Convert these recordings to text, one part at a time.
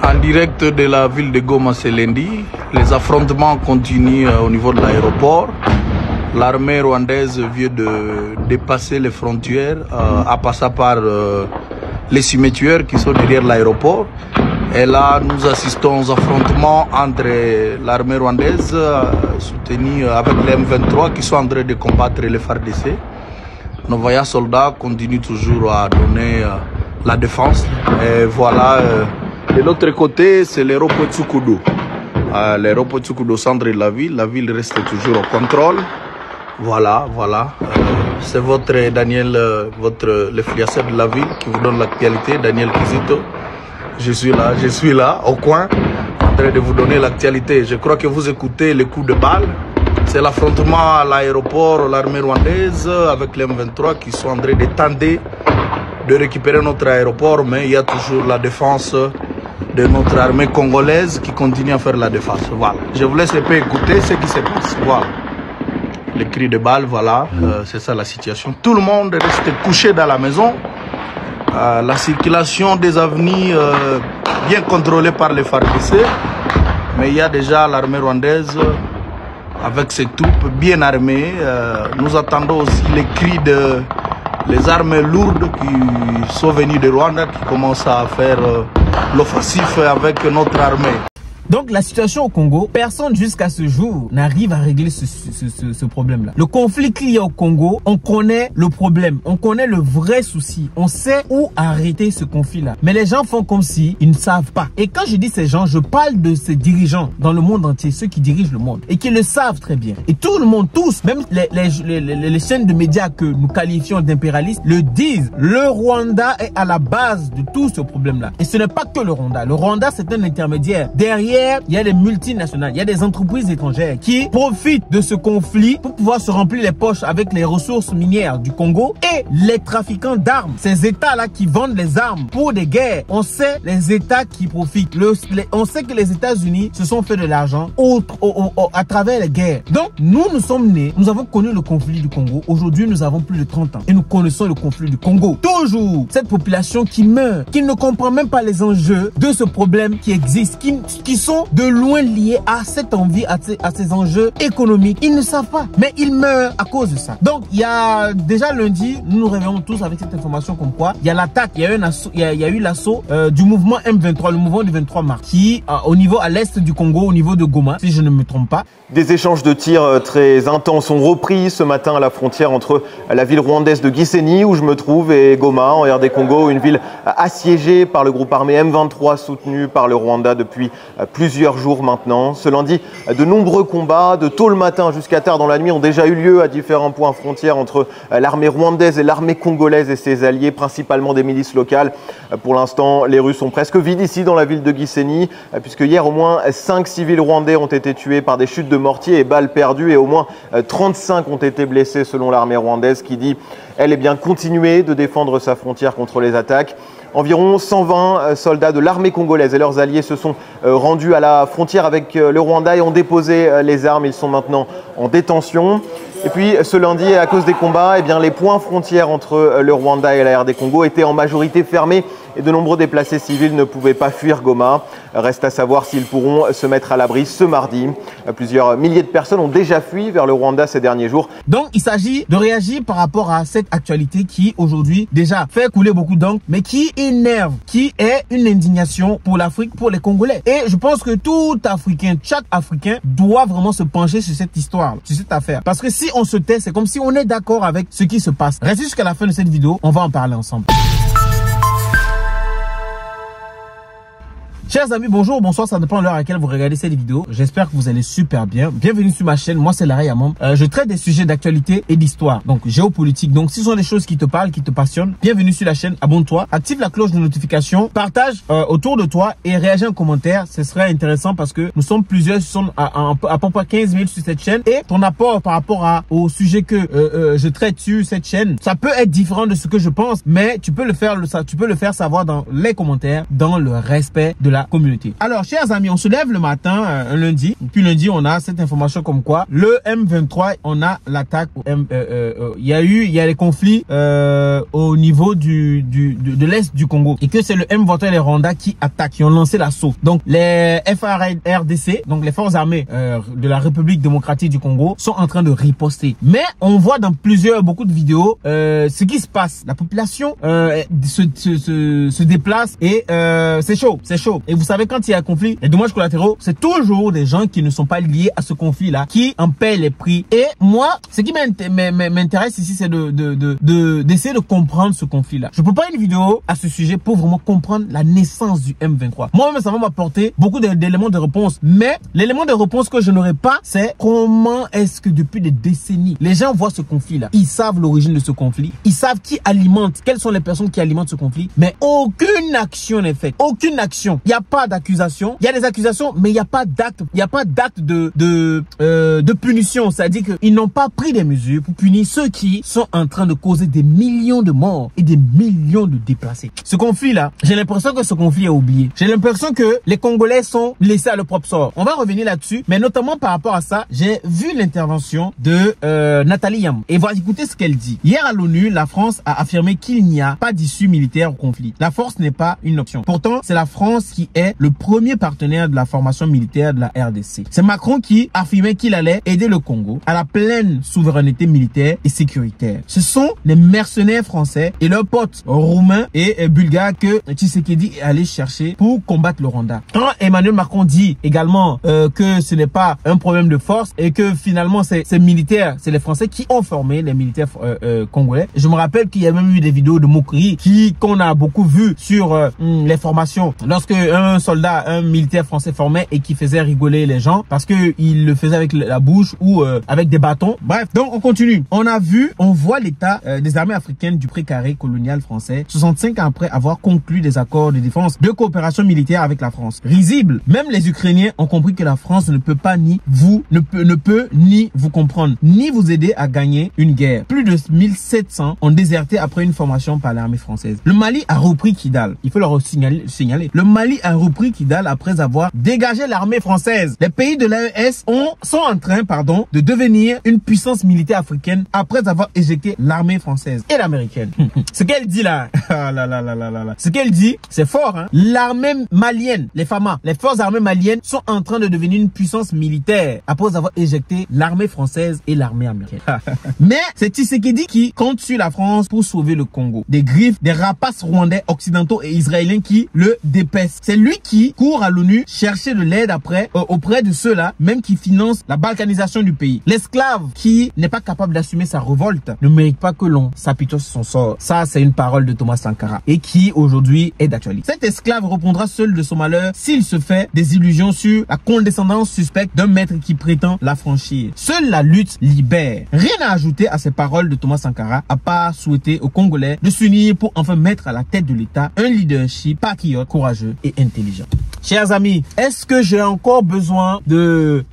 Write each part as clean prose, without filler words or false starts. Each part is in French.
En direct de la ville de Goma ce lundi, les affrontements continuent au niveau de l'aéroport. L'armée rwandaise vient de dépasser les frontières en passant par les cimetières qui sont derrière l'aéroport. Et là, nous assistons aux affrontements entre l'armée rwandaise soutenue avec les M23 qui sont en train de combattre les FARDC. Nos vaillants soldats continuent toujours à donner la défense. Et voilà, de l'autre côté, c'est l'aéroport Tsoukoudou. L'aéroport Tsoukoudou au centre de la ville reste toujours au contrôle. Voilà. C'est votre Daniel, le fliasseur de la ville qui vous donne l'actualité, Daniel Kizito. Je suis là, au coin, en train de vous donner l'actualité. Je crois que vous écoutez les coups de balle. C'est l'affrontement à l'aéroport, l'armée rwandaise avec les M23 qui sont en train de tenter de récupérer notre aéroport, mais il y a toujours la défense de notre armée congolaise qui continue à faire la défense. Voilà. Je vous laisse un peu écouter ce qui se passe. Voilà. Les cris de balles, voilà, c'est ça la situation. Tout le monde reste couché dans la maison. La circulation des avenues bien contrôlée par les FARDC, mais il y a déjà l'armée rwandaise avec ses troupes bien armées. Nous attendons aussi les cris de les armes lourdes qui sont venues de Rwanda, qui commencent à faire l'offensif avec notre armée. Donc la situation au Congo, personne jusqu'à ce jour n'arrive à régler ce problème-là. Le conflit qu'il y a au Congo, on connaît le problème, on connaît le vrai souci, on sait où arrêter ce conflit-là. Mais les gens font comme si ils ne savent pas. Et quand je dis ces gens, je parle de ces dirigeants dans le monde entier, ceux qui dirigent le monde et qui le savent très bien. Et tout le monde, tous, même les chaînes de médias que nous qualifions d'impérialistes, le disent. Le Rwanda est à la base de tout ce problème-là. Et ce n'est pas que le Rwanda. Le Rwanda, c'est un intermédiaire. Derrière, il y a des multinationales, il y a des entreprises étrangères qui profitent de ce conflit pour pouvoir se remplir les poches avec les ressources minières du Congo et les trafiquants d'armes. Ces États-là qui vendent les armes pour des guerres, on sait les États qui profitent. On sait que les États-Unis se sont fait de l'argent à travers les guerres. Donc, nous sommes nés, nous avons connu le conflit du Congo. Aujourd'hui, nous avons plus de 30 ans et nous connaissons le conflit du Congo. Toujours cette population qui meurt, qui ne comprend même pas les enjeux de ce problème qui existe, qui sont de loin liés à cette envie, à ces enjeux économiques. Ils ne savent pas, mais ils meurent à cause de ça. Donc, il y a déjà lundi, nous nous réveillons tous avec cette information comme quoi il y a l'attaque, il y a eu l'assaut du mouvement M23, le mouvement du 23 mars, qui au niveau à l'est du Congo, au niveau de Goma, si je ne me trompe pas. Des échanges de tirs très intenses ont repris ce matin à la frontière entre la ville rwandaise de Gisenyi, où je me trouve, et Goma, en RD Congo, une ville assiégée par le groupe armé M23 soutenu par le Rwanda depuis plusieurs jours maintenant. Ce lundi, de nombreux combats, de tôt le matin jusqu'à tard dans la nuit, ont déjà eu lieu à différents points frontières entre l'armée rwandaise et l'armée congolaise et ses alliés, principalement des milices locales. Pour l'instant, les rues sont presque vides ici dans la ville de Gisenyi, puisque hier, au moins 5 civils rwandais ont été tués par des chutes de mortiers et balles perdues et au moins 35 ont été blessés selon l'armée rwandaise qui dit, elle, est bien continuer de défendre sa frontière contre les attaques. Environ 120 soldats de l'armée congolaise et leurs alliés se sont rendus à la frontière avec le Rwanda et ont déposé les armes. Ils sont maintenant en détention. Et puis ce lundi, à cause des combats, les points frontières entre le Rwanda et la RD Congo étaient en majorité fermés et de nombreux déplacés civils ne pouvaient pas fuir Goma. Reste à savoir s'ils pourront se mettre à l'abri ce mardi. Plusieurs milliers de personnes ont déjà fui vers le Rwanda ces derniers jours. Donc il s'agit de réagir par rapport à cette actualité qui aujourd'hui déjà fait couler beaucoup d'encre, mais qui énerve, qui est une indignation pour l'Afrique, pour les Congolais. Et je pense que tout Africain, chaque Africain doit vraiment se pencher sur cette histoire, sur cette affaire. Parce que si on se tait, c'est comme si on est d'accord avec ce qui se passe. Restez jusqu'à la fin de cette vidéo, on va en parler ensemble. Chers amis, bonjour, bonsoir, ça dépend de l'heure à laquelle vous regardez cette vidéo. J'espère que vous allez super bien. Bienvenue sur ma chaîne, moi c'est Larry Amam. Je traite des sujets d'actualité et d'histoire, donc géopolitique. Donc si ce sont des choses qui te parlent, qui te passionnent, bienvenue sur la chaîne, abonne-toi, active la cloche de notification, partage autour de toi et réagis en commentaire. Ce serait intéressant parce que nous sommes plusieurs, nous sommes à peu près 15 000 sur cette chaîne. Et ton apport par rapport au sujet que je traite sur cette chaîne, ça peut être différent de ce que je pense, mais tu peux le faire savoir dans les commentaires, dans le respect de la communauté. Alors, chers amis, on se lève le matin, un lundi, puis lundi, on a cette information comme quoi le M23, on a l'attaque. Il y a les conflits au niveau de l'est du Congo, et que c'est le M23 et les Rwandais qui attaquent, qui ont lancé l'assaut. Donc, les FARDC, donc les forces armées de la République démocratique du Congo, sont en train de riposter. Mais on voit dans beaucoup de vidéos ce qui se passe. La population se déplace et c'est chaud, c'est chaud. Et vous savez, quand il y a un conflit, les dommages collatéraux, c'est toujours des gens qui ne sont pas liés à ce conflit-là qui en paient les prix. Et moi, ce qui m'intéresse ici, c'est d'essayer de comprendre ce conflit-là. Je peux pas une vidéo à ce sujet pour vraiment comprendre la naissance du M23. Moi-même, ça va m'apporter beaucoup d'éléments de réponse. Mais l'élément de réponse que je n'aurai pas, c'est comment est-ce que depuis des décennies, les gens voient ce conflit-là. Ils savent l'origine de ce conflit. Ils savent qui alimente, quelles sont les personnes qui alimentent ce conflit. Mais aucune action n'est faite. Aucune action. Il n'y a pas d'accusation. Il y a des accusations, mais il n'y a pas d'acte. Il n'y a pas d'acte de punition. C'est-à-dire qu'ils n'ont pas pris des mesures pour punir ceux qui sont en train de causer des millions de morts et des millions de déplacés. Ce conflit-là, j'ai l'impression que ce conflit est oublié. J'ai l'impression que les Congolais sont laissés à leur propre sort. On va revenir là-dessus, mais notamment par rapport à ça, j'ai vu l'intervention de Nathalie Yambo. Et voilà, écoutez ce qu'elle dit. Hier à l'ONU, la France a affirmé qu'il n'y a pas d'issue militaire au conflit. La force n'est pas une option. Pourtant, c'est la France qui est le premier partenaire de la formation militaire de la RDC. C'est Macron qui affirmait qu'il allait aider le Congo à la pleine souveraineté militaire et sécuritaire. Ce sont les mercenaires français et leurs potes roumains et bulgares que Tshisekedi est allé chercher pour combattre le Rwanda. Quand Emmanuel Macron dit également que ce n'est pas un problème de force et que finalement c'est militaire, c'est les Français qui ont formé les militaires congolais. Je me rappelle qu'il y a même eu des vidéos de moquerie qu'on a beaucoup vu sur les formations. Lorsque un militaire français formait et qui faisait rigoler les gens parce que il le faisait avec la bouche ou avec des bâtons. Bref, donc on continue. On voit l'état des armées africaines du précaré colonial français 65 ans après avoir conclu des accords de défense de coopération militaire avec la France. Risible. Même les Ukrainiens ont compris que la France ne peut pas ne peut ni vous comprendre, ni vous aider à gagner une guerre. Plus de 1700 ont déserté après une formation par l'armée française. Le Mali a repris Kidal. Il faut leur signaler. Le Mali a repris Kidal après avoir dégagé l'armée française. Les pays de l'AES sont en train, de devenir une puissance militaire africaine après avoir éjecté l'armée française et l'américaine. Ce qu'elle dit là, ce qu'elle dit, c'est fort, hein. L'armée malienne, les FAMA, les forces armées maliennes sont en train de devenir une puissance militaire après avoir éjecté l'armée française et l'armée américaine. Mais c'est Tshisekedi qui compte sur la France pour sauver le Congo des griffes des rapaces rwandais, occidentaux et israéliens qui le dépaissent. C'est lui qui court à l'ONU chercher de l'aide auprès de ceux-là même qui financent la balkanisation du pays. L'esclave qui n'est pas capable d'assumer sa révolte ne mérite pas que l'on s'apitoie sur son sort. Ça, c'est une parole de Thomas Sankara et qui aujourd'hui est d'actualité. Cet esclave répondra seul de son malheur s'il se fait des illusions sur la condescendance suspecte d'un maître qui prétend l'affranchir. Seule la lutte libère. Rien à ajouter à ces paroles de Thomas Sankara à part souhaiter aux Congolais de s'unir pour enfin mettre à la tête de l'État un leadership patriote, courageux et intelligent. Chers amis, est-ce que j'ai encore besoin de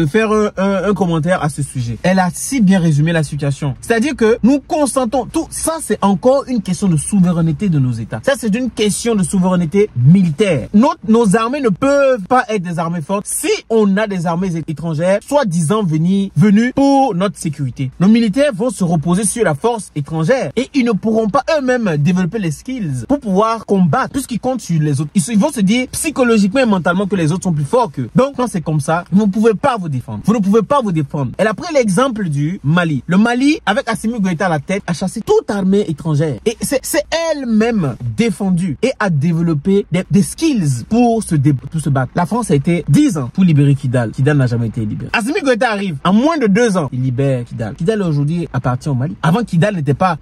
faire un commentaire à ce sujet? Elle a si bien résumé la situation. C'est-à-dire que nous consentons, tout ça c'est encore une question de souveraineté de nos États. Ça c'est une question de souveraineté militaire. Nos armées ne peuvent pas être des armées fortes si on a des armées étrangères, soi-disant venues pour notre sécurité. Nos militaires vont se reposer sur la force étrangère et ils ne pourront pas eux-mêmes développer les skills pour pouvoir combattre puisqu'ils comptent sur les autres. Ils vont se dire psychologiquement et mentalement que les autres sont plus forts qu'eux. Donc quand c'est comme ça, vous ne pouvez pas vous défendre. Vous ne pouvez pas vous défendre. Elle a pris l'exemple du Mali. Le Mali, avec Assimi Goïta à la tête, a chassé toute armée étrangère. Et c'est elle-même défendue et a développé des skills pour se battre. La France a été 10 ans pour libérer Kidal. Kidal n'a jamais été libéré. Assimi Goïta arrive. En moins de 2 ans, il libère Kidal. Kidal aujourd'hui appartient au Mali. Avant, Kidal n'était pas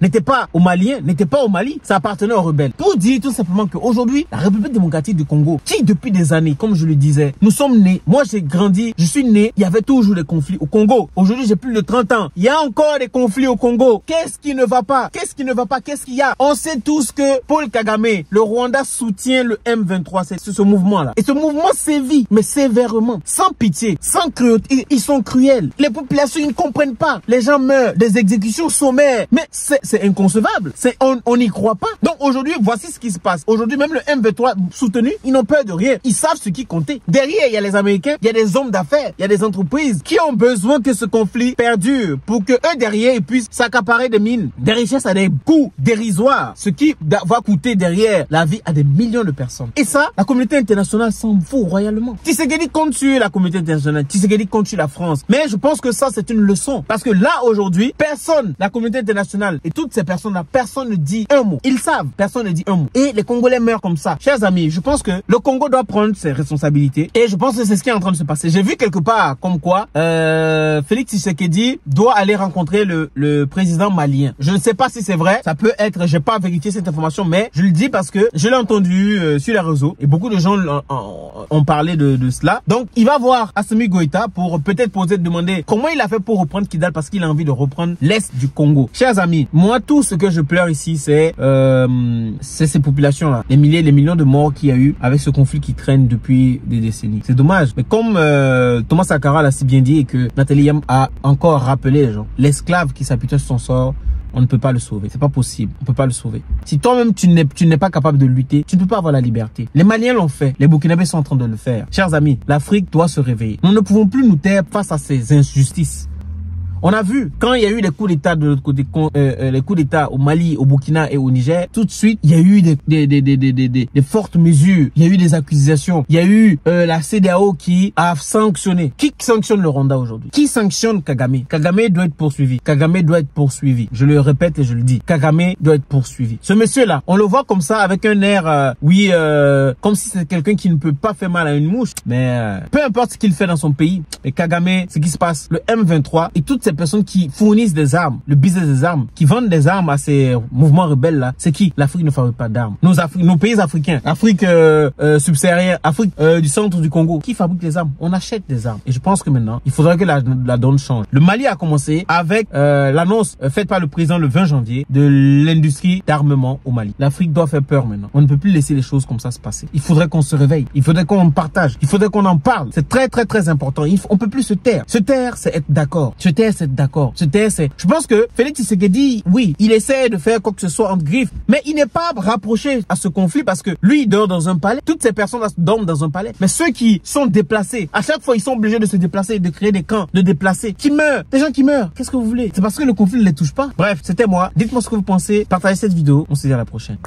aux Maliens, n'était pas au Mali. Ça appartenait aux rebelles. Pour dire tout simplement qu'aujourd'hui, la République démocratique du Congo, qui depuis des années, comme je le disais, nous sommes nés. Moi, j'ai grandi, je suis né. Il y avait toujours des conflits au Congo. Aujourd'hui, j'ai plus de 30 ans. Il y a encore des conflits au Congo. Qu'est-ce qui ne va pas? Qu'est-ce qui ne va pas? Qu'est-ce qu'il y a? On sait tous que Paul Kagame, le Rwanda soutient le M23. C'est ce mouvement-là. Et ce mouvement sévit, mais sévèrement, sans pitié, sans cruauté. Ils sont cruels. Les populations, ils ne comprennent pas. Les gens meurent, des exécutions sommaires. Mais c'est inconcevable. On n'y croit pas. Donc aujourd'hui, voici ce qui se passe. Aujourd'hui, même le M23 soutenu, il n'ont peur de rien. Ils savent ce qui comptait. Derrière, il y a les Américains, il y a des hommes d'affaires, il y a des entreprises qui ont besoin que ce conflit perdure pour que eux derrière, ils puissent s'accaparer des mines, des richesses à des coûts dérisoires, ce qui va coûter derrière la vie à des millions de personnes. Et ça, la communauté internationale s'en fout royalement. Tshisekedi compte sur la communauté internationale, Tshisekedi compte sur la France. Mais je pense que ça, c'est une leçon. Parce que là, aujourd'hui, personne, la communauté internationale et toutes ces personnes-là, personne ne dit un mot. Ils savent, personne ne dit un mot. Et les Congolais meurent comme ça. Chers amis, je pense que le Congo doit prendre ses responsabilités. Et je pense que c'est ce qui est en train de se passer. J'ai vu quelque part comme quoi Félix Tshisekedi doit aller rencontrer le président malien. Je ne sais pas si c'est vrai. Ça peut être, j'ai pas vérifié cette information, mais je le dis parce que je l'ai entendu sur les réseaux. Et beaucoup de gens ont parlé de cela. Donc, il va voir Assimi Goïta pour peut-être demander comment il a fait pour reprendre Kidal parce qu'il a envie de reprendre l'Est du Congo. Chers amis, moi, tout ce que je pleure ici, c'est ces populations-là. Les milliers, les millions de morts qu'il y a eu avec ce conflit qui traîne depuis des décennies. C'est dommage. Mais comme Thomas Sankara l'a si bien dit et que Nathalie Yam a encore rappelé les gens, l'esclave qui s'appuie sur son sort, on ne peut pas le sauver. C'est pas possible. On peut pas le sauver. Si toi-même, tu n'es pas capable de lutter, tu ne peux pas avoir la liberté. Les Maliens l'ont fait. Les Burkinabés sont en train de le faire. Chers amis, l'Afrique doit se réveiller. Nous ne pouvons plus nous taire face à ces injustices. On a vu, quand il y a eu les coups d'État de l'autre côté, les coups d'État au Mali, au Burkina et au Niger, tout de suite, il y a eu des fortes mesures, il y a eu des accusations, il y a eu la CEDEAO qui a sanctionné. Qui sanctionne le Rwanda aujourd'hui? Qui sanctionne Kagame? Kagame doit être poursuivi. Kagame doit être poursuivi. Je le répète et je le dis. Kagame doit être poursuivi. Ce monsieur-là, on le voit comme ça avec un air, comme si c'est quelqu'un qui ne peut pas faire mal à une mouche. Mais peu importe ce qu'il fait dans son pays, et Kagame, ce qui se passe, le M23 et toutes ces personnes qui fournissent des armes, le business des armes, qui vendent des armes à ces mouvements rebelles là, c'est qui? L'Afrique ne fabrique pas d'armes. Nos pays africains, Afrique subsaharienne, Afrique du centre du Congo, qui fabrique des armes? On achète des armes. Et je pense que maintenant, il faudrait que la donne change. Le Mali a commencé avec l'annonce faite par le président le 20 janvier de l'industrie d'armement au Mali. L'Afrique doit faire peur maintenant. On ne peut plus laisser les choses comme ça se passer. Il faudrait qu'on se réveille. Il faudrait qu'on partage. Il faudrait qu'on en parle. C'est très très très important. On peut plus se taire. Se taire, c'est être d'accord. Se taire, c'est d'accord. Je pense que Félix Tshisekedi, oui, il essaie de faire quoi que ce soit entre griffes, mais il n'est pas rapproché à ce conflit parce que lui, il dort dans un palais. Toutes ces personnes-là dorment dans un palais. Mais ceux qui sont déplacés, à chaque fois, ils sont obligés de se déplacer, de créer des camps, de déplacer, qui meurent. Des gens qui meurent. Qu'est-ce que vous voulez? C'est parce que le conflit ne les touche pas. Bref, c'était moi. Dites-moi ce que vous pensez. Partagez cette vidéo. On se dit à la prochaine.